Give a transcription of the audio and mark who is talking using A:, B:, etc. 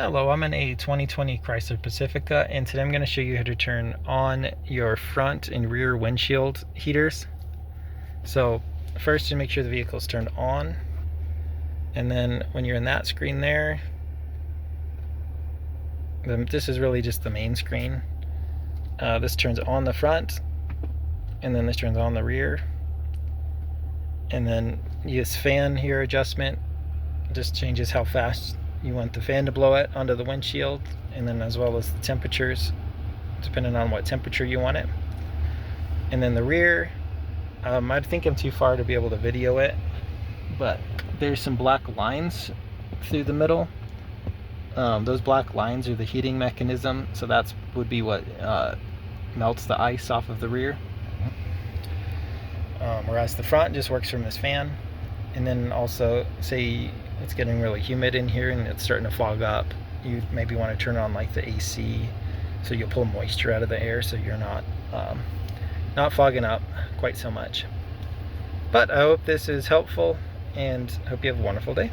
A: Hello, I'm in a 2020 Chrysler Pacifica, and today I'm going to show you how to turn on your front and rear windshield heaters. So first, you make sure the vehicle is turned on, and then when you're in that screen there, this is really just the main screen. This turns on the front, and then this turns on the rear, and then this fan here adjustment just changes how fast you want the fan to blow it onto the windshield, and then as well as the temperatures depending on what temperature you want it. And then the rear, I think I'm too far to be able to video it, but there's some black lines through the middle. Those black lines are the heating mechanism, so that would be what melts the ice off of the rear. Whereas the front just works from this fan. And then also, say it's getting really humid in here and it's starting to fog up, you maybe want to turn on like the AC, so you'll pull moisture out of the air so you're not fogging up quite so much. But I hope this is helpful and hope you have a wonderful day.